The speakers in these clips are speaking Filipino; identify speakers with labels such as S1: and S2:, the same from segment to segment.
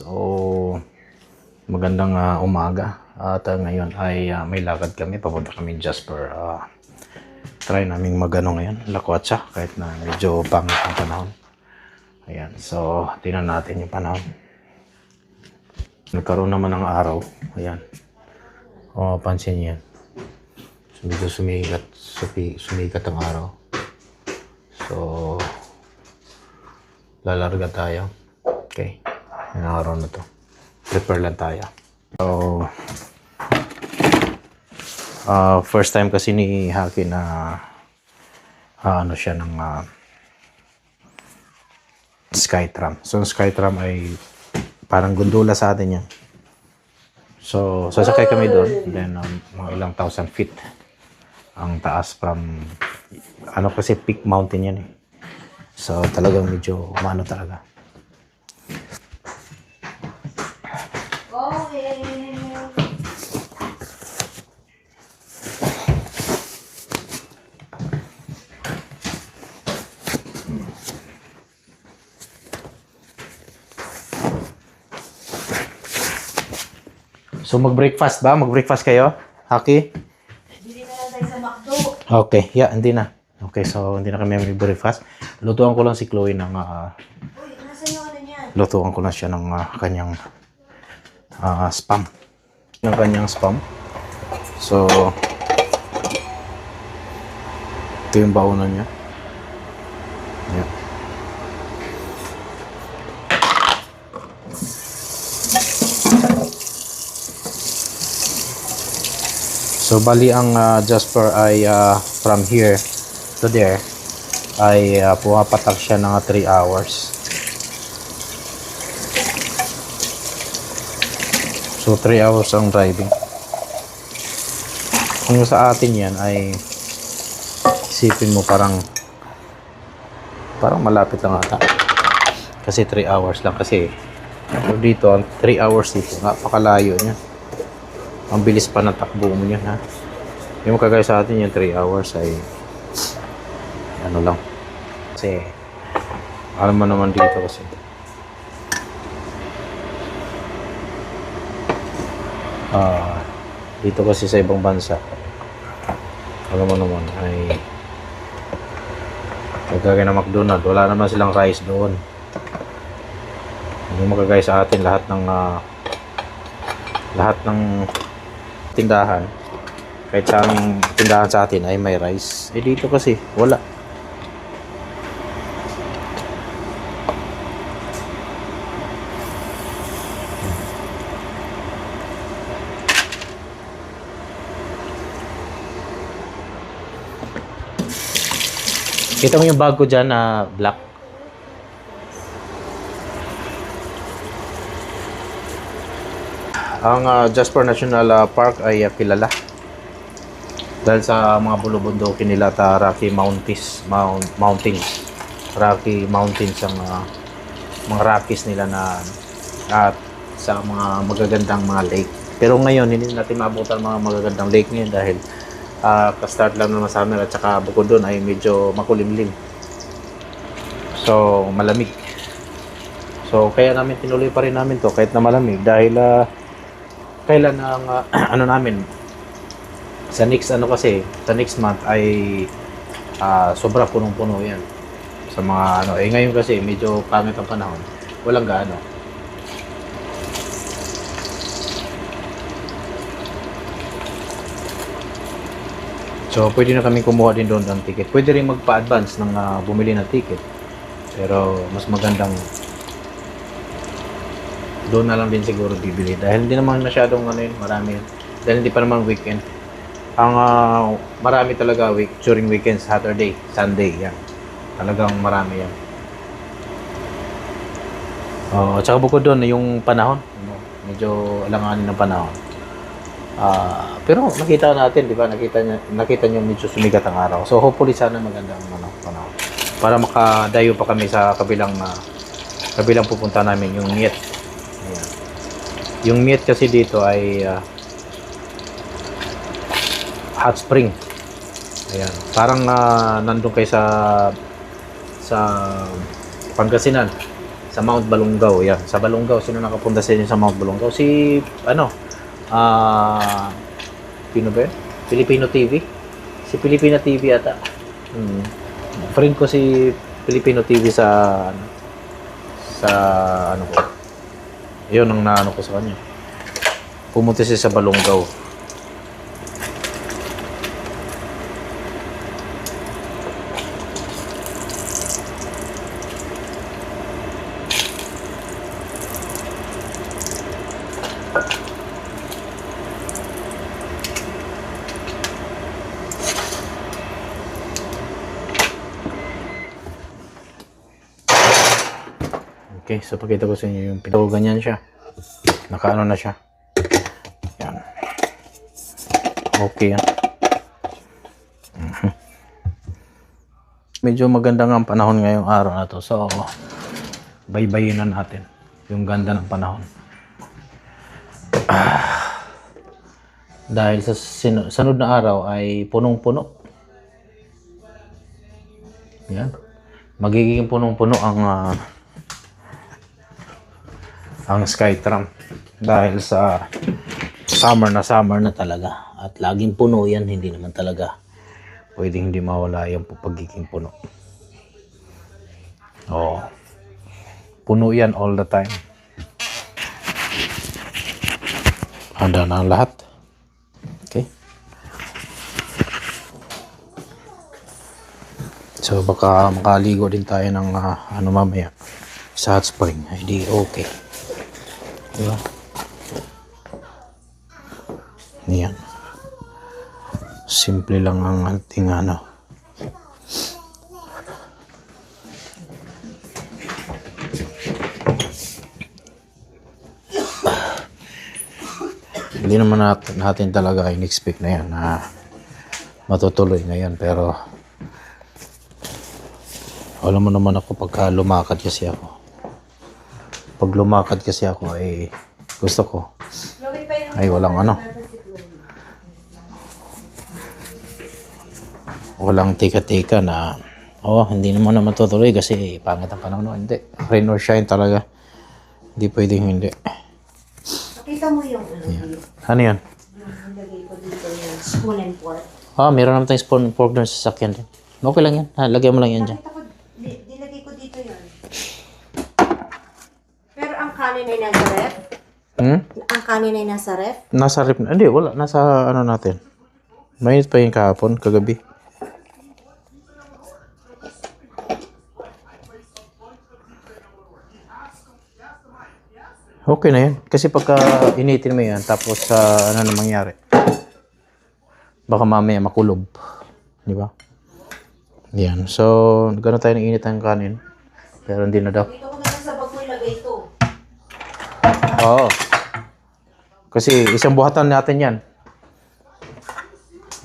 S1: So, magandang umaga. At ngayon ay may lakad kami. Papunta kami Jasper. Try naming magano ngayon. Lakwatsa. Kahit na medyo pangit ang panahon. Ayan. So, tingnan natin yung panahon. Nagkaroon naman ng araw. Ayan. O, pansin niyo yan. So, medyo sumikat ang araw. So, lalarga tayo. Okay. Yung araw na to. Prepare lang tayo. So, first time kasi ni Haki na ano siya ng Skytram. So, Skytram ay parang gondola sa atin yan. So, sasakay kami doon. Then, mga ilang thousand feet ang taas from, ano kasi peak mountain yan eh. So, talagang medyo umano talaga. So, mag-breakfast ba? Mag-breakfast kayo? Haki?
S2: Hindi na lang tayo sa McDo.
S1: Okay, yeah, hindi na. Okay, so hindi na kami mag-breakfast. Lutuan ko lang si Chloe ng...
S2: Uy, nasa yung ano niyan?
S1: lutuan ko lang siya ng kanyang spam. Ng kanyang spam. So, ito yung baunan niya. Yeah. So, bali ang Jasper ay from here to there ay pumapatak siya ng 3 hours. So, 3 hours ang driving. Kung sa atin yan ay isipin mo parang malapit lang ata. Kasi 3 hours lang kasi. So, dito, 3 hours dito. Napakalayo niya. Ang bilis pa ng takbo mo yun, ha? Yung kagaya sa atin, yung 3 hours ay ano lang. Kasi, alam mo naman dito kasi. Dito kasi sa ibang bansa, alam mo naman, ay magkagaya ng McDonald's, wala naman silang rice doon. Yung magkagaya sa atin, lahat ng tindahan, kahit saan tindahan sa atin ay may rice. Eh dito kasi wala. Kita mo yung bag ko dyan na black. Ang Jasper National Park ay kilala dahil sa mga bulubundukin nila at Rocky Mountains, Rocky Mountains ang mga Rockies nila na at sa mga magagandang mga lake. Pero ngayon hindi natin maabutan mga magagandang lake ngayon dahil ka-start lang naman summer at saka bukod doon ay medyo makulimlim. So malamig. So kaya namin tinuloy pa rin namin to kahit na malamig dahil kailan ang ano namin sa next month ay sobra punong-puno yan sa mga ngayon kasi medyo pangit ang panahon, walang gaano. So pwede na kami kumuha din doon ng ticket, pwede rin magpa-advance ng bumili ng ticket, pero mas magandang doon na lang din siguro bibili dahil hindi naman masyadong marami dahil hindi pa naman weekend. Ang marami talaga during weekends, Saturday, Sunday, yan. Talagang marami yan. At saka bukod doon yung panahon, medyo alanganin ng panahon. Pero nakita natin, di ba? Nakita niyo medyo sumigat ang araw. So hopefully sana maganda ang panahon. Para makadayo pa kami sa kabilang pupunta namin, yung Miet. Ayan. Yung Miet kasi dito ay hot spring. Ayan. Parang nandun kayo sa Pangasinan. Sa Mount Balungaw, yan. Sa Balungaw, sino nakapunta sa inyo sa Mount Balungaw? Si, Pino ba yun? Filipino TV? Si Filipino TV ata. Friend ko si Filipino TV sa ano ko. Yun ang naano ko sa kanya. Pumunta siya sa Balungaw. Okay, so pakita ko sa inyo yung pinto. Ganyan siya. Nakaano na siya. Yan. Okay yan. Medyo maganda nga ang panahon ngayong araw na to. So, baybayin na natin yung ganda ng panahon. Dahil sa sunod na araw ay punong-puno. Yan. Magiging punong-puno ang Skytram dahil sa summer na talaga at laging puno yan, hindi naman talaga pwedeng hindi mawala yung pagiging puno. Puno yan all the time. Handa na ang lahat. Okay, so baka makaligo din tayo ng mamaya sa hot spring. Hindi okay. Diba? Yan. Simple lang ang ating Hindi naman natin talaga in-expect na yan na matutuloy ngayon, pero alam mo naman ako pagka lumakad kasi ako. Pag lumakad kasi ako ay gusto ko ay walang tika-tika na hindi naman na matutuloy kasi pangit ang panahon. Hindi, rain or shine talaga, hindi pwedeng hindi.
S2: Nakita mo yung
S1: Ano yan?
S2: yung nilagay ko dito yung spoon and fork.
S1: Meron naman tayong spoon and fork doon sa sasakyan din. Okay lang yan, lagyan mo lang yan dyan.
S2: Nakita ko, nilagay ko dito yun. Pero ang kanin ay nasa ref? Ang kanin ay nasa ref?
S1: Nasa ref na. Hindi, wala. Nasa natin. Mainit pa yung kahapon, kagabi. Okay na yan. Kasi pagka initin mo yan, tapos ano na mangyari? Baka mamaya makulob. Di ba? Yan. So, gano'n tayo ng init ng kanin. Pero hindi na daw.
S2: Dito ko na lang sa bag ko ilagay ito.
S1: Oo. Kasi isang buhatan natin yan.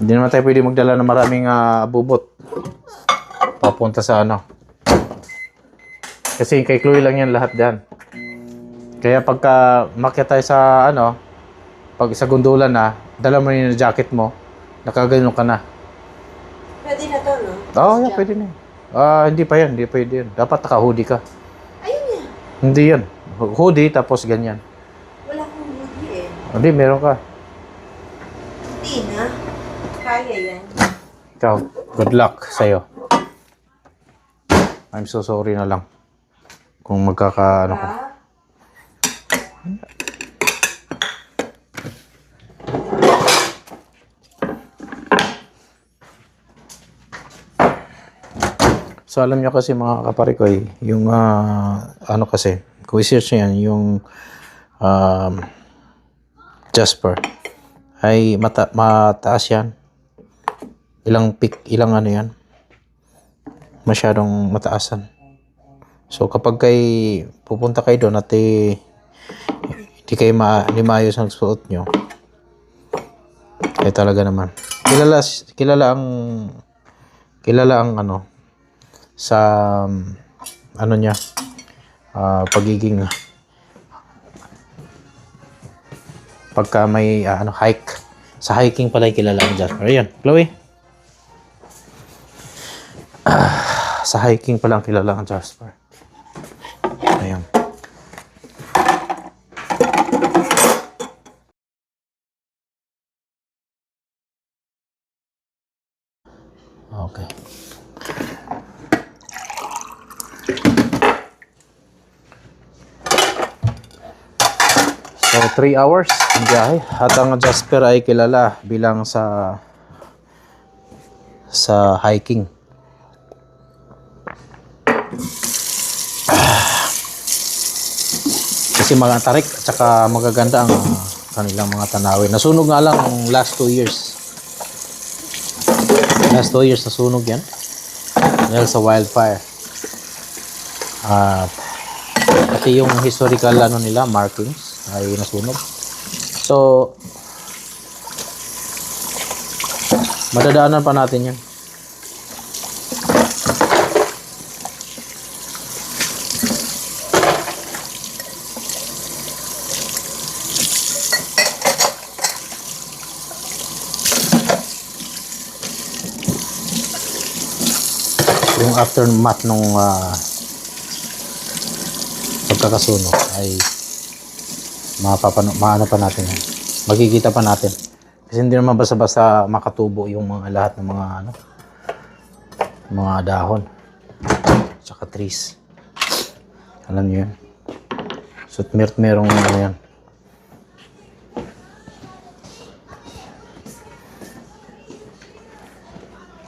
S1: Hindi naman tayo pwede magdala ng maraming bubot. Papunta sa Kasi kay Chloe lang yan lahat dyan. Kaya pagka makyat tayo sa pag sa gondola na, dala mo yung jacket mo, nakaganon ka na.
S2: Pwede na to, no?
S1: Yeah, pwede na. Hindi pa yan, hindi pwede yan. Dapat naka-hoodie ka.
S2: Ayun yan.
S1: Hindi yan. Hoodie tapos ganyan.
S2: Wala akong hoodie eh.
S1: Hindi, meron ka.
S2: Hindi na. Kaya yan.
S1: Ikaw, good luck sa'yo. I'm so sorry na lang. Kung magkaka ka. So alam nyo kasi mga kaparikoy, yung kasi, kung i-search nyo yan, yung Jasper, ay mataas yan. Ilang yan, masyadong mataasan. So kapag pupunta kayo doon at hindi kayo maayos ang suot nyo, ay talaga naman. Kilala ang sa niya, pagiging pagka may hike. Sa hiking pala kilala ang Jasper. Ayan, Chloe. Sa hiking pala kilala ang Jasper. Ayan. Okay. So, 3 hours ang biyahe. At ang Jasper ay kilala bilang sa hiking. Kasi mga tarik at saka magaganda ang kanilang mga tanawin. Nasunog nga lang ang last 2 years. Last 2 years nasunog yan. Dahil sa wildfire. At pati yung historical nila, markings ay nasunog. So, madadaanan pa natin yan. Yung aftermath nung pagkakasunog ay maano pa natin yan. Makikita pa natin. Kasi hindi naman basta-basta makatubo yung mga lahat ng mga dahon. Tsaka trees. Alam niyo yan. So, merong ano yan.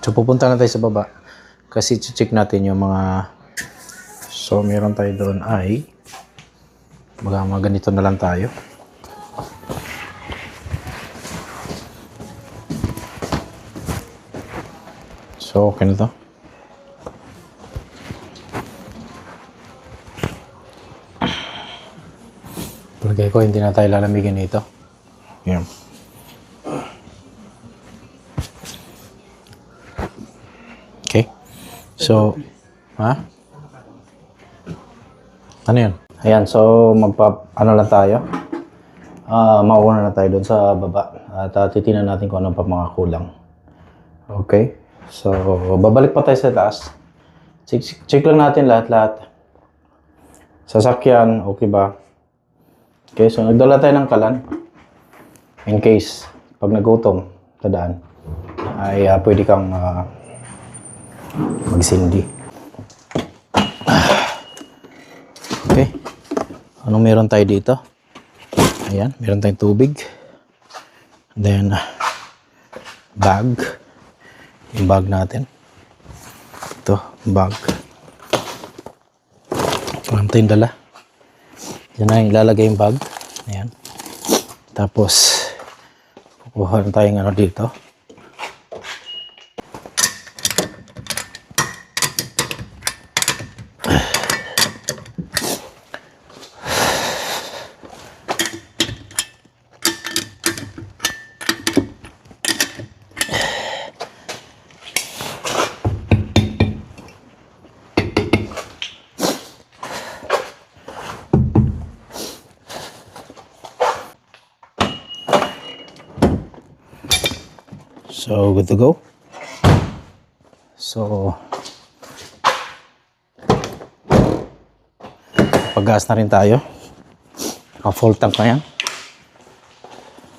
S1: So, pupunta na tayo sa baba. Kasi check natin yung mga... So, meron tayo doon ay... mga ganito na lang tayo. So, okay na to. Palagay ko, hindi na tayo lalamigin nito. Yan. Okay. So, ha? Ano yun? Ayan, so ano lang tayo. Mauuna na tayo doon sa baba. At titingnan natin kung ano pa mga kulang. Okay. So, babalik pa tayo sa taas. Check lang natin lahat-lahat. Sasakyan, okay ba? Okay, so nagdala tayo ng kalan. In case, pag nagutom sa daan, ay pwede kang magsindi. Okay. Anong meron tayo dito? Ayan, meron tayong tubig. Then, bag. Yung bag natin. Ito, bag. Meron tayong dala. Yan na yung ilalagay yung bag. Ayan. Tapos, kukuha na tayong ano dito. So, good to go. So, pag-gas na rin tayo. Full tank na yan.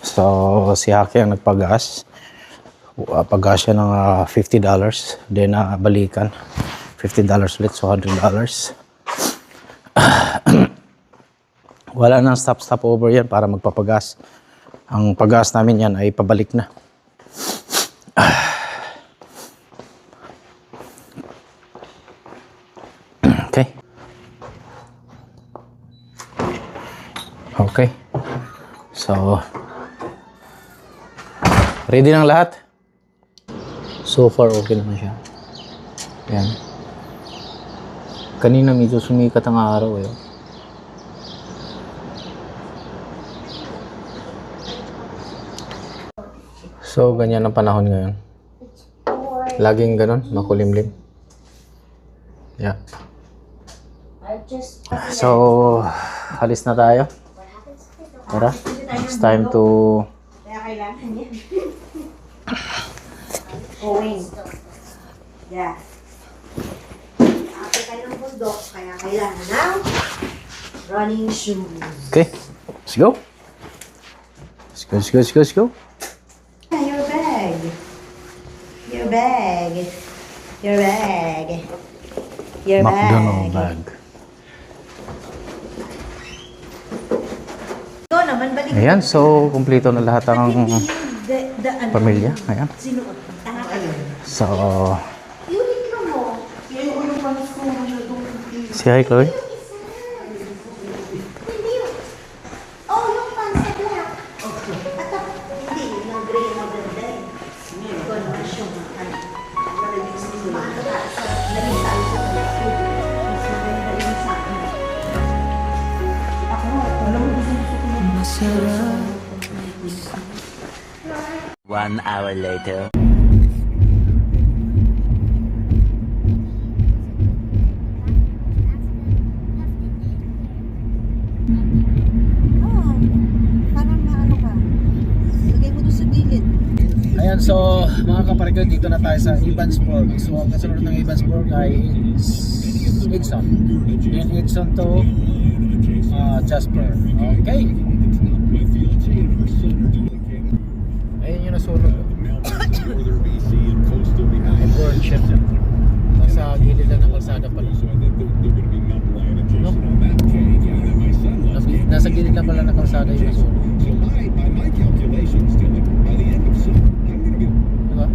S1: So, si Haki ang nagpag-gas. Pag-gas siya ng $50. Then, balikan. $50 ulit. So, $100. Wala nang stop over yan para magpapagas. Ang pag-gas namin yan ay pabalik na. Okay. Okay. So, ready ng lahat? So far, okay naman siya. Ayan. Kanina medyo sumikat ang araw eh. So, ganyan ang panahon ngayon. Laging ganun, makulimlim. Yeah. So, halis na tayo. Tara, it's time to...
S2: Kaya kailangan yan. Going. Yeah. Ate kayo ng bundok, kaya kailangan ng running shoes.
S1: Okay, let's go. Let's go.
S2: Your bag. Your bag. Your bag. Your
S1: McDonald
S2: bag.
S1: bag.
S2: Ikaw naman, balik.
S1: Ayan, so kumpleto na lahat ang
S2: Ano,
S1: pamilya. Ayan.
S2: sinuot.
S1: So,
S2: Uniqlo mo.
S1: say hi, Chloe.
S2: Hindi yun. Oh, yung pants na black. Hindi, yung gray na maganda eh. Ikaw naman siyang ano. Mahalaga sa lamig sa akin. Mas maganda yung sa akin. Ako, alam mo gusto ko.
S3: 1 hour later.
S2: Oh, parang maano ka. Lagay mo doon sa gilid.
S1: Ayan, so mga kaparigod, dito na tayo sa Evansburg. So ang kasunod ng Evansburg ay Edson. Yan Edson to Jasper. Okay. Ayun yung nasunog. Burn siya. Nasa gilid lang ng kalsada pala. No? Nasa gilid lang pala ng kalsada yung nasunog. Diba?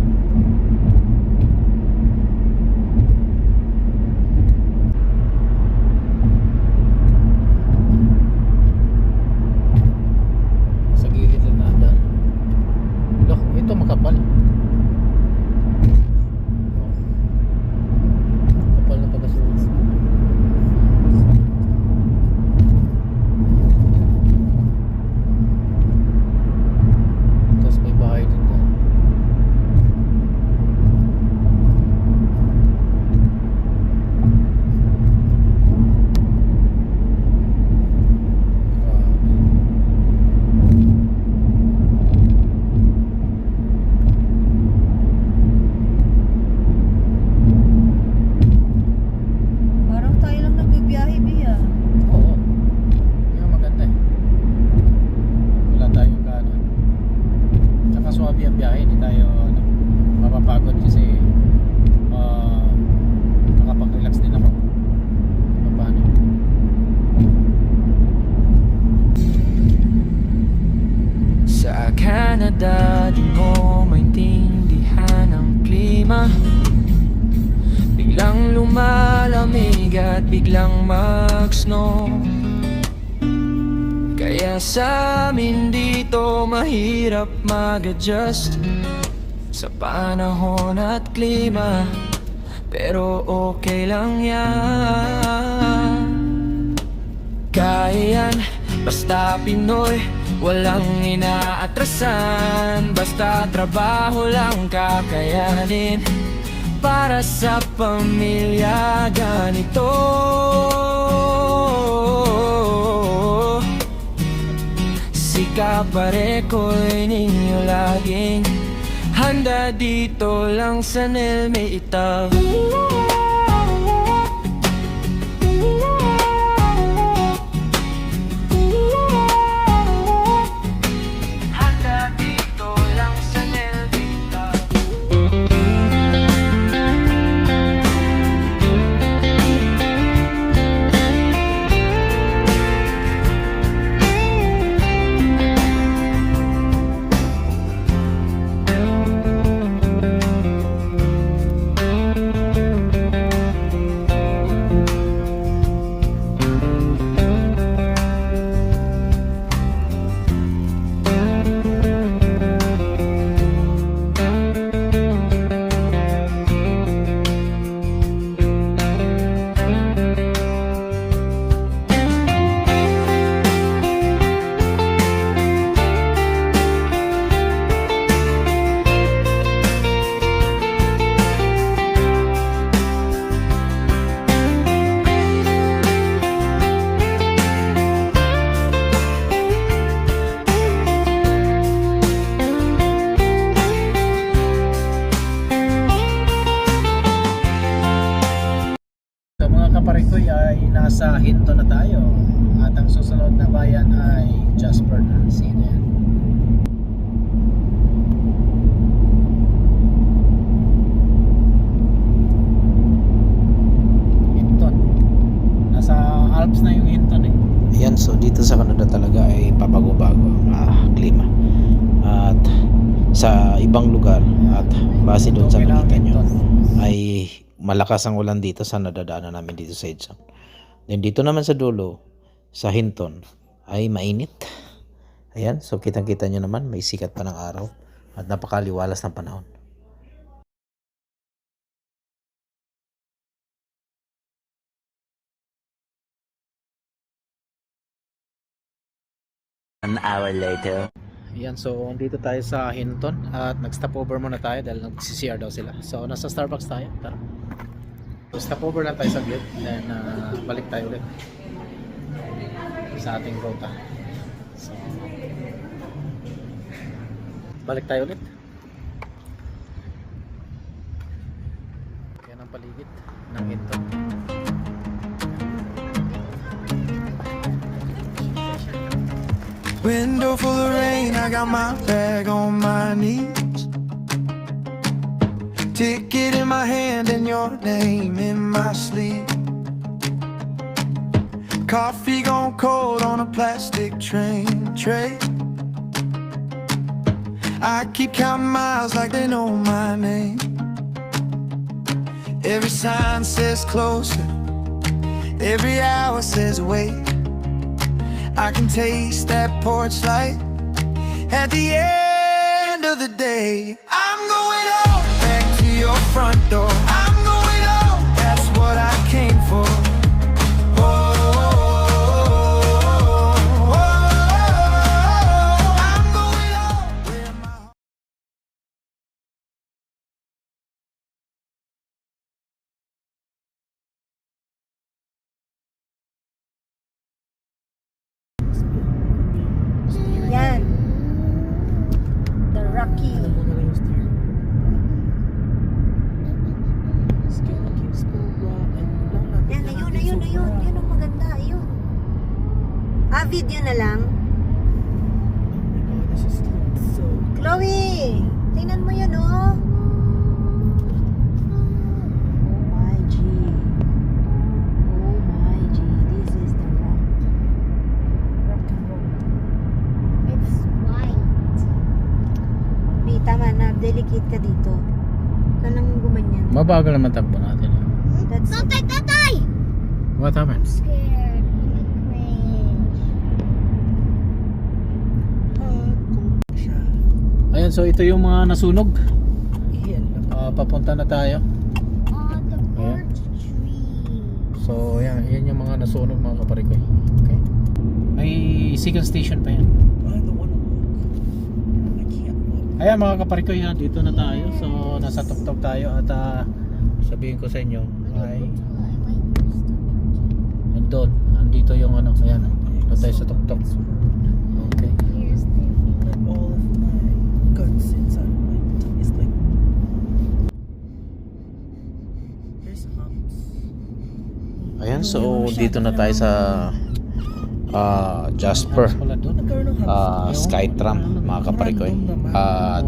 S1: Sa gilid lang na daan. Look, ito makapal. Oh. Kapal na pagkasunog. Tapos may bahay din doon.
S2: Parang tayo lang nagbibiyahe, Bia.
S1: Oo. Yung maganda eh. Wala tayong kanan. Tsaka swabe ang biyahe. Hindi tayo mapapagod kasi nakapag-relax din ako. Paano?
S4: Sa Canada, di mo maintindihan ang klima. Biglang lumalamig at biglang mag-snow. Kaya sa amin dito mahirap mag-adjust sa panahon at klima. Pero okay lang yan. Kaya yan, basta Pinoy, walang inaatrasan. Basta trabaho lang kakayanin para sa pamilya ganito. Si Kapareko'y ninyo laging handa dito lang sa Nelme Itaw. Handa dito lang sa Nelme Itaw.
S1: sa ibang lugar at base doon sa nakita nyo ay malakas ang ulan dito sa nadadaanan namin dito sa Edson. Then dito naman sa dulo sa Hinton ay mainit. Ayan, so kitang-kita nyo naman may sikat pa ng araw at napakaliwalas ng panahon.
S3: An hour later.
S1: Ayan, so dito tayo sa Hinton at nag-stop over muna tayo dahil nag-CCR daw sila. So nasa Starbucks tayo, tara. So stop over lang tayo saglit, then balik tayo ulit sa ating ruta. So balik tayo ulit. Yan ang paligid ng Hinton.
S4: Window full of rain, I got my bag on my knees. Ticket in my hand and your name in my sleeve. Coffee gone cold on a plastic train tray. I keep counting miles like they know my name. Every sign says closer, every hour says wait. I can taste that porch light at the end of the day. I'm going home, back to your front door. I'm going home, that's what I came for. Oh, I'm going home, where my
S2: Yan. The Rocky. Yan, ayun. Yun ang maganda, ayun. Video na lang. Chloe! Tingnan mo yun, oh. OMG. This is the rock. Rock and roll. It's white. May tama na. Delicate ka dito. Ka lang gumanyan.
S1: Mabagal naman takbo natin.
S2: That's
S5: Tatay!
S1: What happened?
S5: Scared.
S1: Ayan, so ito yung mga nasunog. Papunta na tayo.
S5: On the
S1: Ayan.
S5: birch tree.
S1: So yan yung mga nasunog mga kaparikoy. Okay. May second station pa yan. Ayan mga kaparikoy, dito na tayo. So nasa tuktok tayo at sabihin ko sa inyo ay andito yung ano, ayan. Doon tayo sa tuktok. Okay.
S5: Here's the
S6: All of my guts inside of my tummy is like there's humps.
S1: Ayan, so dito na tayo sa Jasper
S6: Nagkaroon ng humps.
S1: Skytram mga kaparikoy. At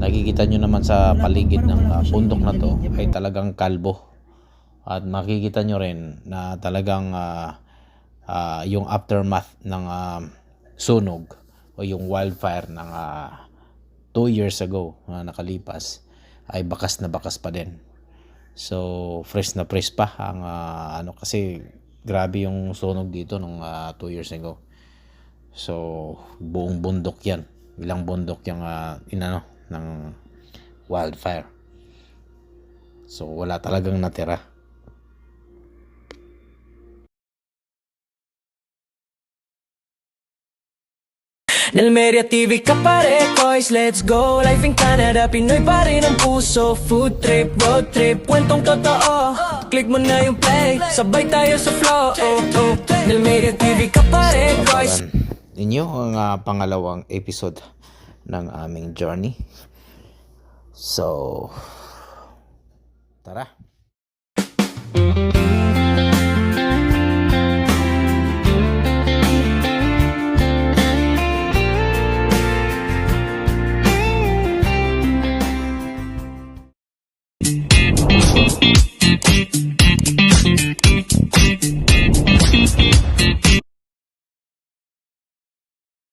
S1: nakikita nyo naman sa paligid ng bundok na to ay talagang kalbo. At makikita nyo rin na talagang yung aftermath ng sunog o yung wildfire ng 2 years ago na nakalipas ay bakas na bakas pa din. So fresh na fresh pa ang ano, kasi grabe yung sunog dito nung 2 years ago. So buong bundok yan, ilang bundok yung inano ng wildfire. So wala talagang natira.
S4: Nelmeria TV ka pare, boys, let's go. Life in Canada, Pinoy pa rin ang puso. Food trip, road trip, kwentong totoo. Click mo na yung play, sabay tayo sa flow. Nelmeria TV ka pare, boys.
S1: Ninyo ang pangalawang episode ng aming journey. So tara.